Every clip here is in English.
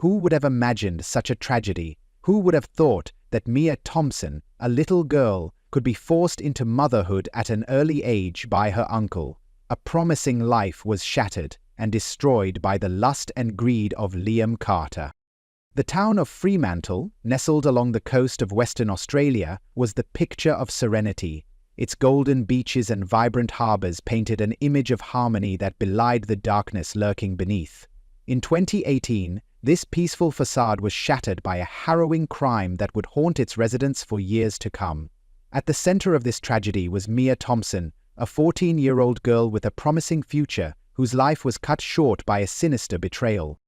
Who would have imagined such a tragedy? Who would have thought that Mia Thompson, a little girl, could be forced into motherhood at an early age by her uncle? A promising life was shattered and destroyed by the lust and greed of Liam Carter. The town of Fremantle, nestled along the coast of Western Australia, was the picture of serenity. Its golden beaches and vibrant harbours painted an image of harmony that belied the darkness lurking beneath. In 2018, this peaceful facade was shattered by a harrowing crime that would haunt its residents for years to come. At the centre of this tragedy was Mia Thompson, a 14-year-old girl with a promising future whose life was cut short by a sinister betrayal.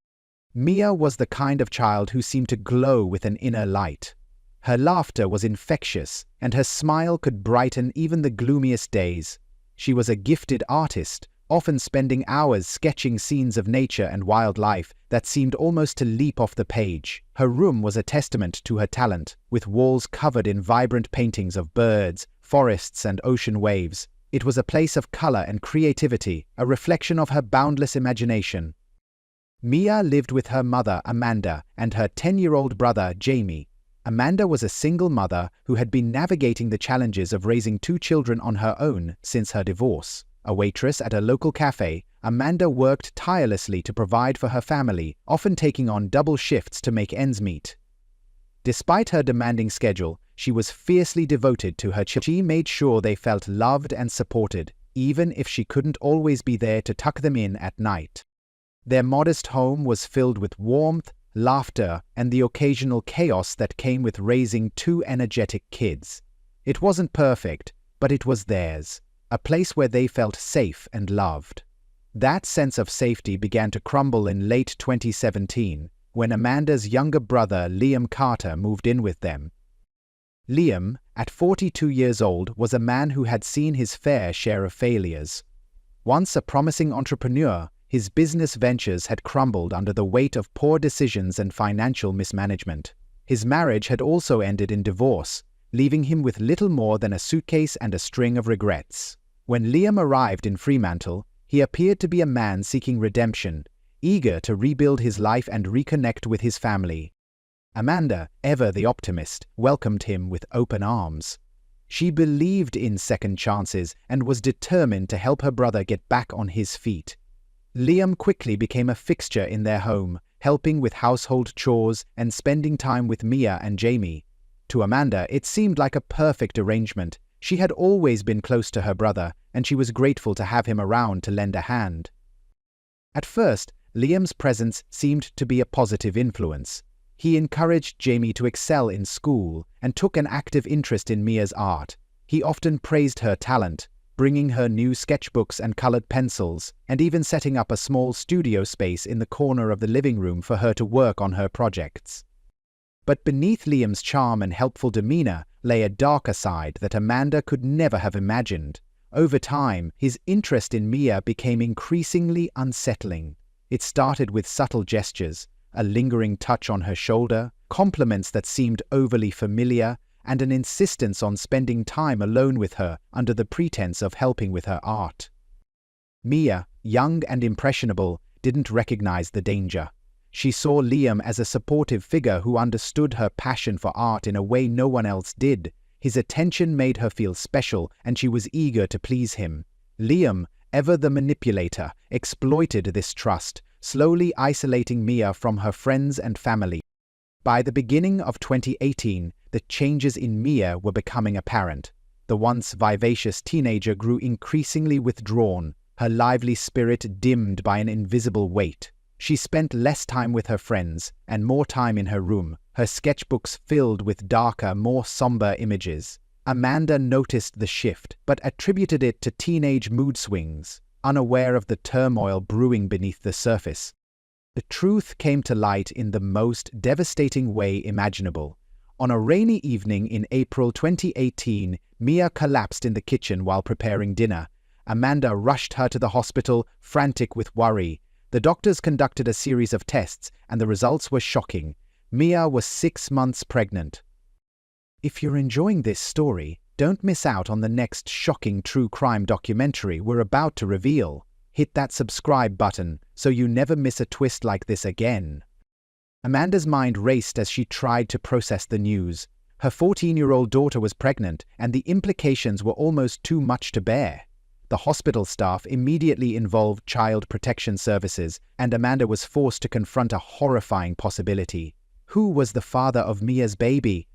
Mia was the kind of child who seemed to glow with an inner light. Her laughter was infectious, and her smile could brighten even the gloomiest days. She was a gifted artist, often spending hours sketching scenes of nature and wildlife that seemed almost to leap off the page. Her room was a testament to her talent, with walls covered in vibrant paintings of birds, forests, and ocean waves. It was a place of color and creativity, a reflection of her boundless imagination. Mia lived with her mother, Amanda, and her 10-year-old brother, Jamie. Amanda was a single mother who had been navigating the challenges of raising 2 children on her own since her divorce. A waitress at a local cafe, Amanda worked tirelessly to provide for her family, often taking on double shifts to make ends meet. Despite her demanding schedule, she was fiercely devoted to her children. She made sure they felt loved and supported, even if she couldn't always be there to tuck them in at night. Their modest home was filled with warmth, laughter, and the occasional chaos that came with raising 2 energetic kids. It wasn't perfect, but it was theirs, a place where they felt safe and loved. That sense of safety began to crumble in late 2017, when Amanda's younger brother, Liam Carter, moved in with them. Liam, at 42 years old, was a man who had seen his fair share of failures. Once a promising entrepreneur, his business ventures had crumbled under the weight of poor decisions and financial mismanagement. His marriage had also ended in divorce, leaving him with little more than a suitcase and a string of regrets. When Liam arrived in Fremantle, he appeared to be a man seeking redemption, eager to rebuild his life and reconnect with his family. Amanda, ever the optimist, welcomed him with open arms. She believed in second chances and was determined to help her brother get back on his feet. Liam quickly became a fixture in their home, helping with household chores and spending time with Mia and Jamie. To Amanda, it seemed like a perfect arrangement. She had always been close to her brother, and she was grateful to have him around to lend a hand. At first, Liam's presence seemed to be a positive influence. He encouraged Jamie to excel in school and took an active interest in Mia's art. He often praised her talent, bringing her new sketchbooks and colored pencils, and even setting up a small studio space in the corner of the living room for her to work on her projects. But beneath Liam's charm and helpful demeanor lay a darker side that Amanda could never have imagined. Over time, his interest in Mia became increasingly unsettling. It started with subtle gestures, a lingering touch on her shoulder, compliments that seemed overly familiar, and an insistence on spending time alone with her under the pretense of helping with her art. Mia, young and impressionable, didn't recognize the danger. She saw Liam as a supportive figure who understood her passion for art in a way no one else did. His attention made her feel special, and she was eager to please him. Liam, ever the manipulator, exploited this trust, slowly isolating Mia from her friends and family. By the beginning of 2018, the changes in Mia were becoming apparent. The once vivacious teenager grew increasingly withdrawn, her lively spirit dimmed by an invisible weight. She spent less time with her friends and more time in her room, her sketchbooks filled with darker, more somber images. Amanda noticed the shift, but attributed it to teenage mood swings, unaware of the turmoil brewing beneath the surface. The truth came to light in the most devastating way imaginable. On a rainy evening in April 2018, Mia collapsed in the kitchen while preparing dinner. Amanda rushed her to the hospital, frantic with worry. The doctors conducted a series of tests, and the results were shocking. Mia was 6 months pregnant. If you're enjoying this story, don't miss out on the next shocking true crime documentary we're about to reveal. Hit that subscribe button so you never miss a twist like this again. Amanda's mind raced as she tried to process the news. Her 14-year-old daughter was pregnant, and the implications were almost too much to bear. The hospital staff immediately involved Child Protection Services, and Amanda was forced to confront a horrifying possibility. Who was the father of Mia's baby?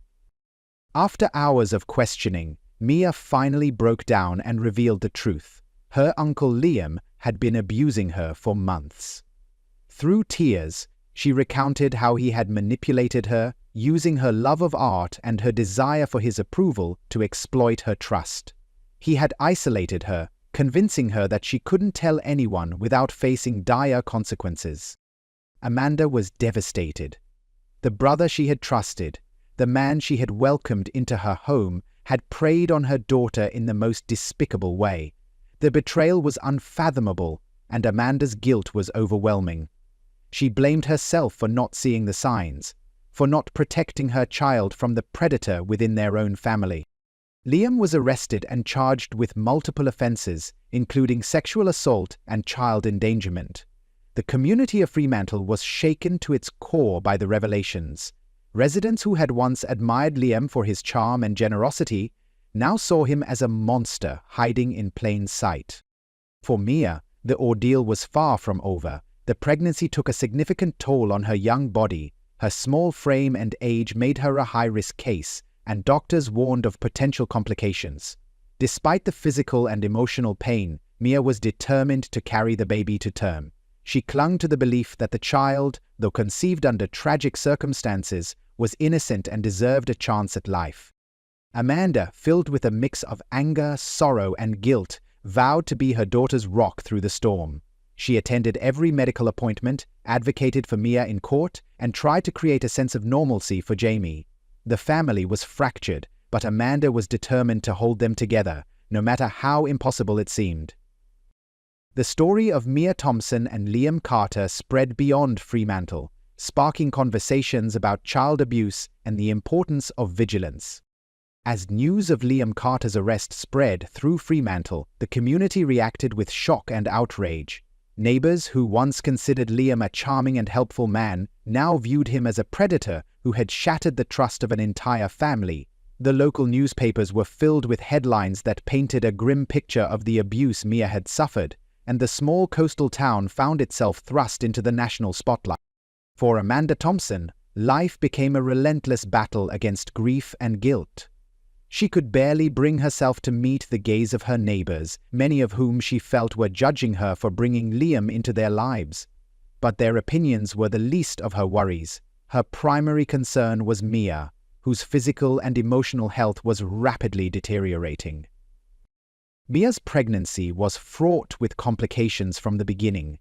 After hours of questioning, Mia finally broke down and revealed the truth. Her uncle Liam had been abusing her for months. Through tears, she recounted how he had manipulated her, using her love of art and her desire for his approval to exploit her trust. He had isolated her, convincing her that she couldn't tell anyone without facing dire consequences. Amanda was devastated. The brother she had trusted, the man she had welcomed into her home, had preyed on her daughter in the most despicable way. The betrayal was unfathomable, and Amanda's guilt was overwhelming. She blamed herself for not seeing the signs, for not protecting her child from the predator within their own family. Liam was arrested and charged with multiple offenses, including sexual assault and child endangerment. The community of Fremantle was shaken to its core by the revelations. Residents who had once admired Liam for his charm and generosity now saw him as a monster hiding in plain sight. For Mia, the ordeal was far from over. The pregnancy took a significant toll on her young body. Her small frame and age made her a high-risk case, and doctors warned of potential complications. Despite the physical and emotional pain, Mia was determined to carry the baby to term. She clung to the belief that the child, though conceived under tragic circumstances, was innocent and deserved a chance at life. Amanda, filled with a mix of anger, sorrow, and guilt, vowed to be her daughter's rock through the storm. She attended every medical appointment, advocated for Mia in court, and tried to create a sense of normalcy for Jamie. The family was fractured, but Amanda was determined to hold them together, no matter how impossible it seemed. The story of Mia Thompson and Liam Carter spread beyond Fremantle, sparking conversations about child abuse and the importance of vigilance. As news of Liam Carter's arrest spread through Fremantle, the community reacted with shock and outrage. Neighbors who once considered Liam a charming and helpful man now viewed him as a predator who had shattered the trust of an entire family. The local newspapers were filled with headlines that painted a grim picture of the abuse Mia had suffered, and the small coastal town found itself thrust into the national spotlight. For Amanda Thompson, life became a relentless battle against grief and guilt. She could barely bring herself to meet the gaze of her neighbors, many of whom she felt were judging her for bringing Liam into their lives. But their opinions were the least of her worries. Her primary concern was Mia, whose physical and emotional health was rapidly deteriorating. Mia's pregnancy was fraught with complications from the beginning.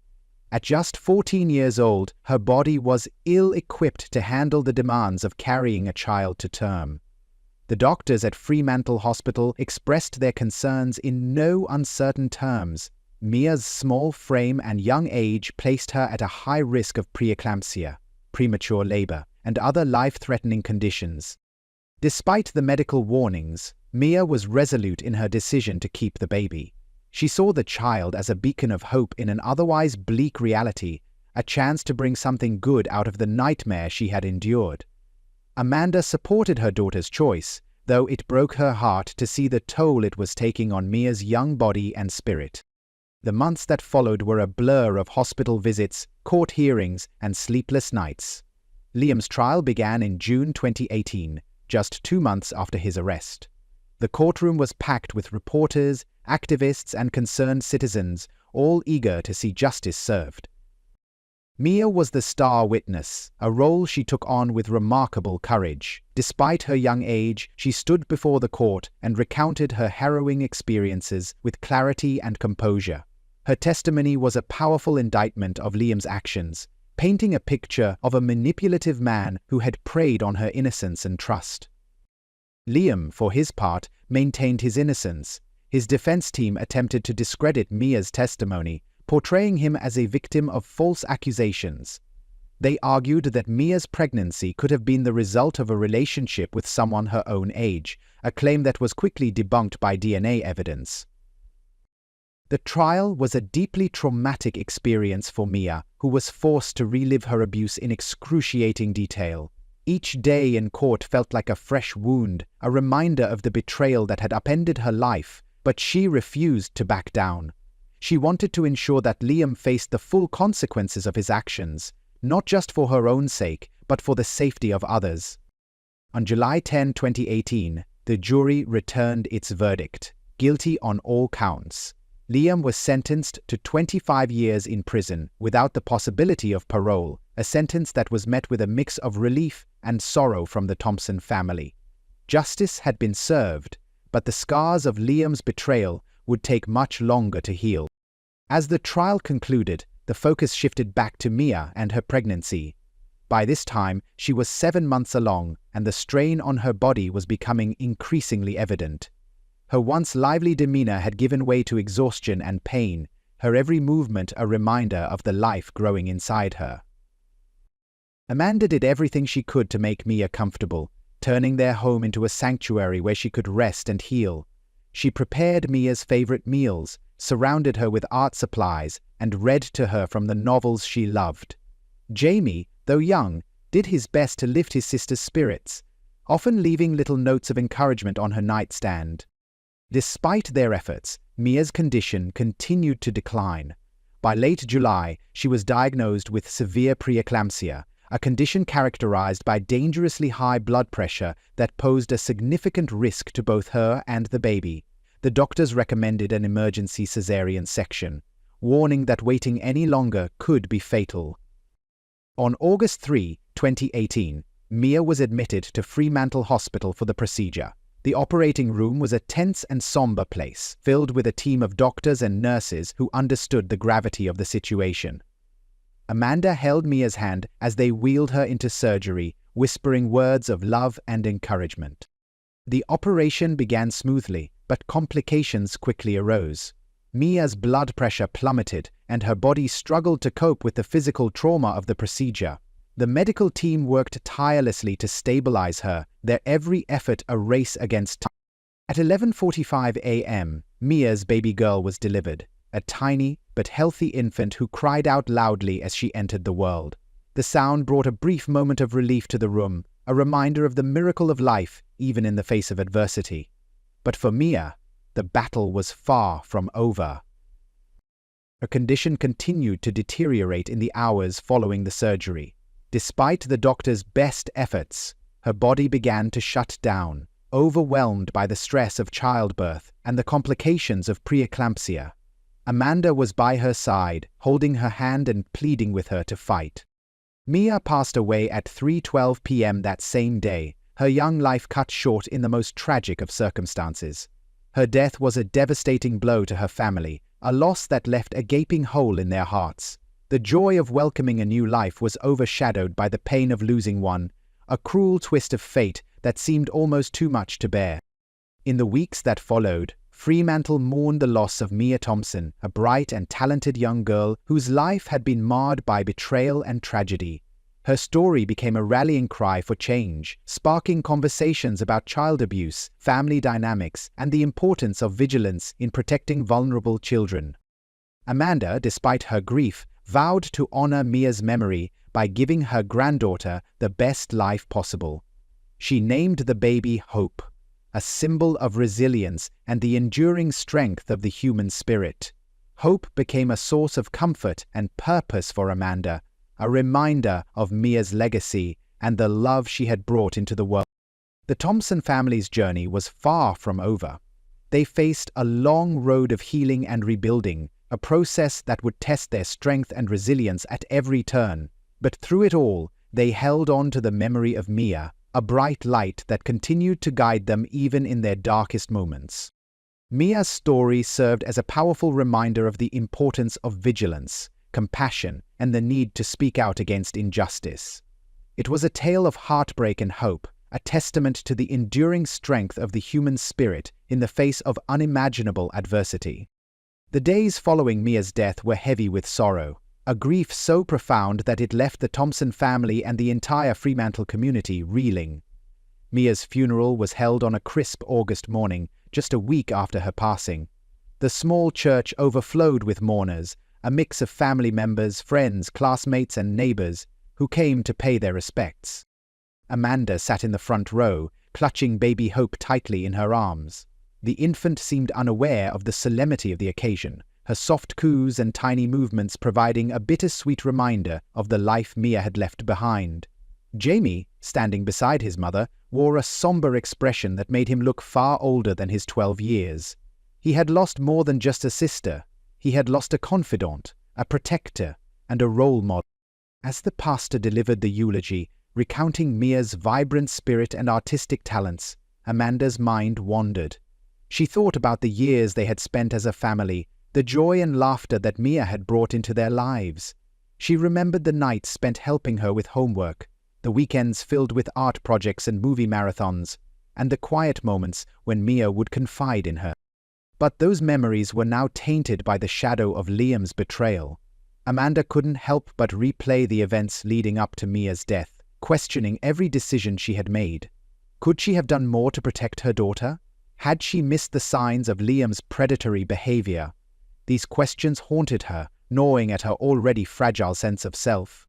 At just 14 years old, her body was ill-equipped to handle the demands of carrying a child to term. The doctors at Fremantle Hospital expressed their concerns in no uncertain terms. Mia's small frame and young age placed her at a high risk of preeclampsia, premature labor, and other life-threatening conditions. Despite the medical warnings, Mia was resolute in her decision to keep the baby. She saw the child as a beacon of hope in an otherwise bleak reality, a chance to bring something good out of the nightmare she had endured. Amanda supported her daughter's choice, though it broke her heart to see the toll it was taking on Mia's young body and spirit. The months that followed were a blur of hospital visits, court hearings, and sleepless nights. Liam's trial began in June 2018, just 2 months after his arrest. The courtroom was packed with reporters, activists, and concerned citizens, all eager to see justice served. Mia was the star witness, a role she took on with remarkable courage. Despite her young age, she stood before the court and recounted her harrowing experiences with clarity and composure. Her testimony was a powerful indictment of Liam's actions, painting a picture of a manipulative man who had preyed on her innocence and trust. Liam, for his part, maintained his innocence. His defense team attempted to discredit Mia's testimony, portraying him as a victim of false accusations. They argued that Mia's pregnancy could have been the result of a relationship with someone her own age, a claim that was quickly debunked by DNA evidence. The trial was a deeply traumatic experience for Mia, who was forced to relive her abuse in excruciating detail. Each day in court felt like a fresh wound, a reminder of the betrayal that had upended her life, but she refused to back down. She wanted to ensure that Liam faced the full consequences of his actions, not just for her own sake, but for the safety of others. On July 10, 2018, the jury returned its verdict, guilty on all counts. Liam was sentenced to 25 years in prison without the possibility of parole, a sentence that was met with a mix of relief and sorrow from the Thompson family. Justice had been served, but the scars of Liam's betrayal would take much longer to heal. As the trial concluded, the focus shifted back to Mia and her pregnancy. By this time, she was 7 months along, and the strain on her body was becoming increasingly evident. Her once lively demeanor had given way to exhaustion and pain, her every movement a reminder of the life growing inside her. Amanda did everything she could to make Mia comfortable, turning their home into a sanctuary where she could rest and heal. She prepared Mia's favorite meals, surrounded her with art supplies, and read to her from the novels she loved. Jamie, though young, did his best to lift his sister's spirits, often leaving little notes of encouragement on her nightstand. Despite their efforts, Mia's condition continued to decline. By late July, she was diagnosed with severe preeclampsia, a condition characterized by dangerously high blood pressure that posed a significant risk to both her and the baby. The doctors recommended an emergency cesarean section, warning that waiting any longer could be fatal. On August 3, 2018, Mia was admitted to Fremantle Hospital for the procedure. The operating room was a tense and somber place, filled with a team of doctors and nurses who understood the gravity of the situation. Amanda held Mia's hand as they wheeled her into surgery, whispering words of love and encouragement. The operation began smoothly, but complications quickly arose. Mia's blood pressure plummeted, and her body struggled to cope with the physical trauma of the procedure. The medical team worked tirelessly to stabilize her, their every effort a race against time. At 11:45 a.m., Mia's baby girl was delivered, a tiny but healthy infant who cried out loudly as she entered the world. The sound brought a brief moment of relief to the room, a reminder of the miracle of life, even in the face of adversity. But for Mia, the battle was far from over. Her condition continued to deteriorate in the hours following the surgery. Despite the doctor's best efforts, her body began to shut down, overwhelmed by the stress of childbirth and the complications of preeclampsia. Amanda was by her side, holding her hand and pleading with her to fight. Mia passed away at 3:12 p.m. that same day, her young life cut short in the most tragic of circumstances. Her death was a devastating blow to her family, a loss that left a gaping hole in their hearts. The joy of welcoming a new life was overshadowed by the pain of losing one, a cruel twist of fate that seemed almost too much to bear. In the weeks that followed, Fremantle mourned the loss of Mia Thompson, a bright and talented young girl whose life had been marred by betrayal and tragedy. Her story became a rallying cry for change, sparking conversations about child abuse, family dynamics, and the importance of vigilance in protecting vulnerable children. Amanda, despite her grief, vowed to honor Mia's memory by giving her granddaughter the best life possible. She named the baby Hope, a symbol of resilience and the enduring strength of the human spirit. Hope became a source of comfort and purpose for Amanda, a reminder of Mia's legacy and the love she had brought into the world. The Thompson family's journey was far from over. They faced a long road of healing and rebuilding, a process that would test their strength and resilience at every turn. But through it all, they held on to the memory of Mia, a bright light that continued to guide them even in their darkest moments. Mia's story served as a powerful reminder of the importance of vigilance, compassion, and the need to speak out against injustice. It was a tale of heartbreak and hope, a testament to the enduring strength of the human spirit in the face of unimaginable adversity. The days following Mia's death were heavy with sorrow, a grief so profound that it left the Thompson family and the entire Fremantle community reeling. Mia's funeral was held on a crisp August morning, just a week after her passing. The The small church overflowed with mourners, a mix of family members, friends, classmates, and neighbors who came to pay their respects. Amanda sat in the front row, clutching baby Hope tightly in her arms. The infant seemed unaware of the solemnity of the occasion, her soft coos and tiny movements providing a bittersweet reminder of the life Mia had left behind. Jamie, standing beside his mother, wore a somber expression that made him look far older than his 12 years. He had lost more than just a sister. He had lost a confidant, a protector, and a role model. As the pastor delivered the eulogy, recounting Mia's vibrant spirit and artistic talents, Amanda's mind wandered. She thought about the years they had spent as a family, the joy and laughter that Mia had brought into their lives. She remembered the nights spent helping her with homework, the weekends filled with art projects and movie marathons, and the quiet moments when Mia would confide in her. But those memories were now tainted by the shadow of Liam's betrayal. Amanda couldn't help but replay the events leading up to Mia's death, questioning every decision she had made. Could she have done more to protect her daughter? Had she missed the signs of Liam's predatory behavior? These questions haunted her, gnawing at her already fragile sense of self.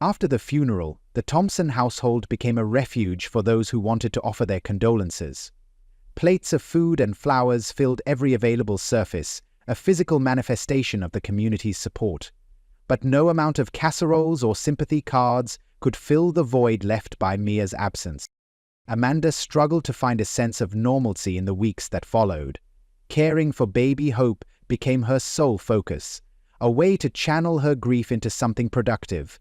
After the funeral, the Thompson household became a refuge for those who wanted to offer their condolences. Plates of food and flowers filled every available surface, a physical manifestation of the community's support. But no amount of casseroles or sympathy cards could fill the void left by Mia's absence. Amanda struggled to find a sense of normalcy in the weeks that followed. Caring for baby Hope became her sole focus, a way to channel her grief into something productive.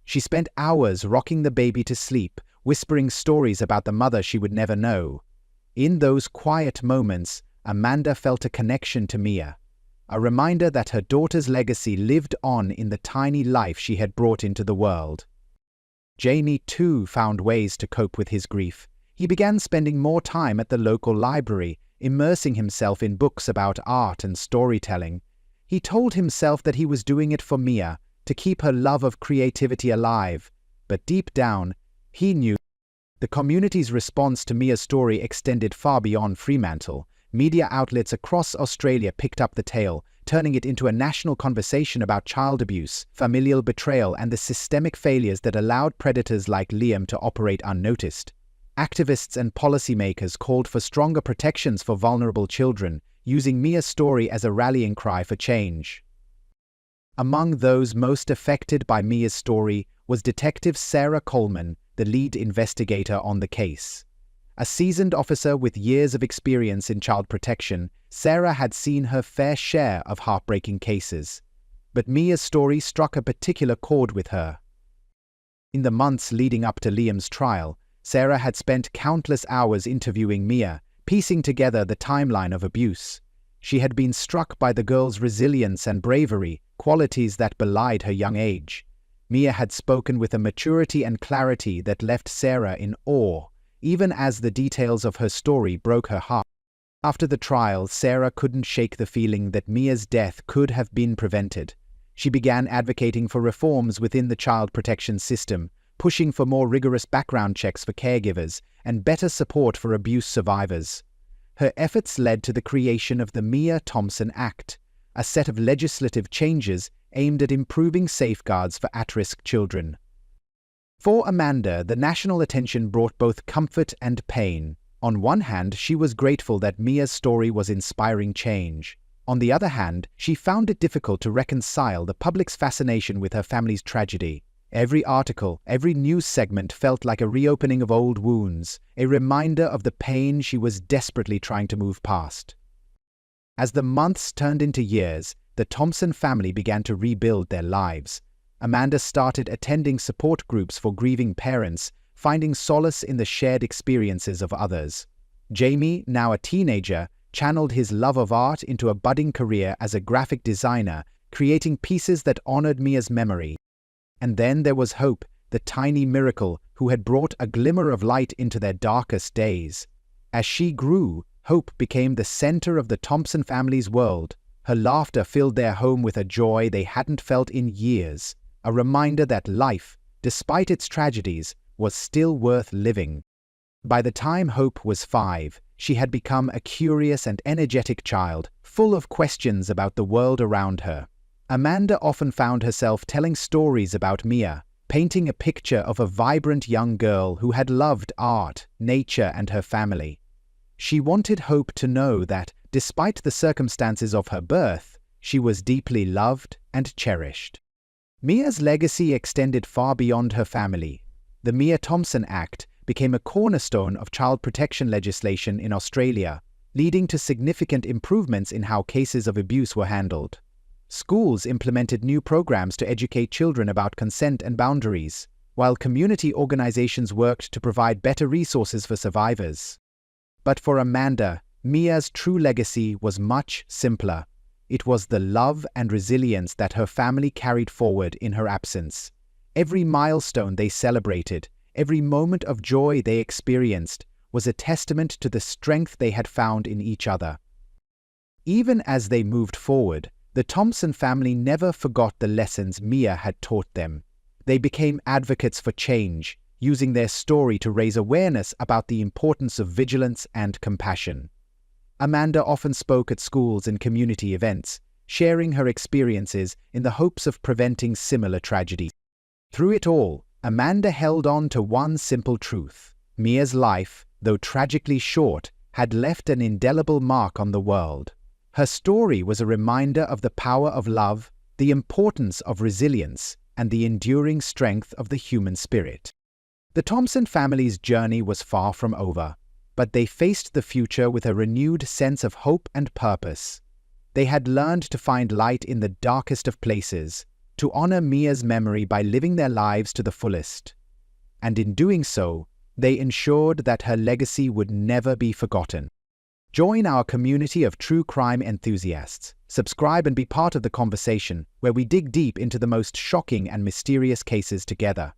She spent hours rocking the baby to sleep, whispering stories about the mother she would never know. In those quiet moments, Amanda felt a connection to Mia, a reminder that her daughter's legacy lived on in the tiny life she had brought into the world. Jamie, too, found ways to cope with his grief. He began spending more time at the local library, immersing himself in books about art and storytelling. He told himself that he was doing it for Mia, to keep her love of creativity alive, but deep down, he knew. The community's response to Mia's story extended far beyond Fremantle. Media outlets across Australia picked up the tale, turning it into a national conversation about child abuse, familial betrayal, and the systemic failures that allowed predators like Liam to operate unnoticed. Activists and policymakers called for stronger protections for vulnerable children, using Mia's story as a rallying cry for change. Among those most affected by Mia's story was Detective Sarah Coleman, the lead investigator on the case. A seasoned officer with years of experience in child protection, Sarah had seen her fair share of heartbreaking cases. But Mia's story struck a particular chord with her. In the months leading up to Liam's trial, Sarah had spent countless hours interviewing Mia, piecing together the timeline of abuse. She had been struck by the girl's resilience and bravery, qualities that belied her young age. Mia had spoken with a maturity and clarity that left Sarah in awe, even as the details of her story broke her heart. After the trial, Sarah couldn't shake the feeling that Mia's death could have been prevented. She began advocating for reforms within the child protection system, pushing for more rigorous background checks for caregivers and better support for abuse survivors. Her efforts led to the creation of the Mia Thompson Act, a set of legislative changes aimed at improving safeguards for at-risk children. For Amanda, the national attention brought both comfort and pain. On one hand, she was grateful that Mia's story was inspiring change. On the other hand, she found it difficult to reconcile the public's fascination with her family's tragedy. Every article, every news segment felt like a reopening of old wounds, a reminder of the pain she was desperately trying to move past. As the months turned into years, the Thompson family began to rebuild their lives. Amanda started attending support groups for grieving parents, finding solace in the shared experiences of others. Jamie, now a teenager, channeled his love of art into a budding career as a graphic designer, creating pieces that honored Mia's memory. And then there was Hope, the tiny miracle who had brought a glimmer of light into their darkest days. As she grew, Hope became the center of the Thompson family's world. Her laughter filled their home with a joy they hadn't felt in years, a reminder that life, despite its tragedies, was still worth living. By the time Hope was 5, she had become a curious and energetic child, full of questions about the world around her. Amanda often found herself telling stories about Mia, painting a picture of a vibrant young girl who had loved art, nature, and her family. She wanted Hope to know that, despite the circumstances of her birth, she was deeply loved and cherished. Mia's legacy extended far beyond her family. The Mia Thompson Act became a cornerstone of child protection legislation in Australia, leading to significant improvements in how cases of abuse were handled. Schools implemented new programs to educate children about consent and boundaries, while community organizations worked to provide better resources for survivors. But for Amanda, Mia's true legacy was much simpler. It was the love and resilience that her family carried forward in her absence. Every milestone they celebrated, every moment of joy they experienced, was a testament to the strength they had found in each other. Even as they moved forward, the Thompson family never forgot the lessons Mia had taught them. They became advocates for change, using their story to raise awareness about the importance of vigilance and compassion. Amanda often spoke at schools and community events, sharing her experiences in the hopes of preventing similar tragedies. Through it all, Amanda held on to one simple truth: Mia's life, though tragically short, had left an indelible mark on the world. Her story was a reminder of the power of love, the importance of resilience, and the enduring strength of the human spirit. The Thompson family's journey was far from over, but they faced the future with a renewed sense of hope and purpose. They had learned to find light in the darkest of places, to honor Mia's memory by living their lives to the fullest. And in doing so, they ensured that her legacy would never be forgotten. Join our community of true crime enthusiasts. Subscribe and be part of the conversation, where we dig deep into the most shocking and mysterious cases together.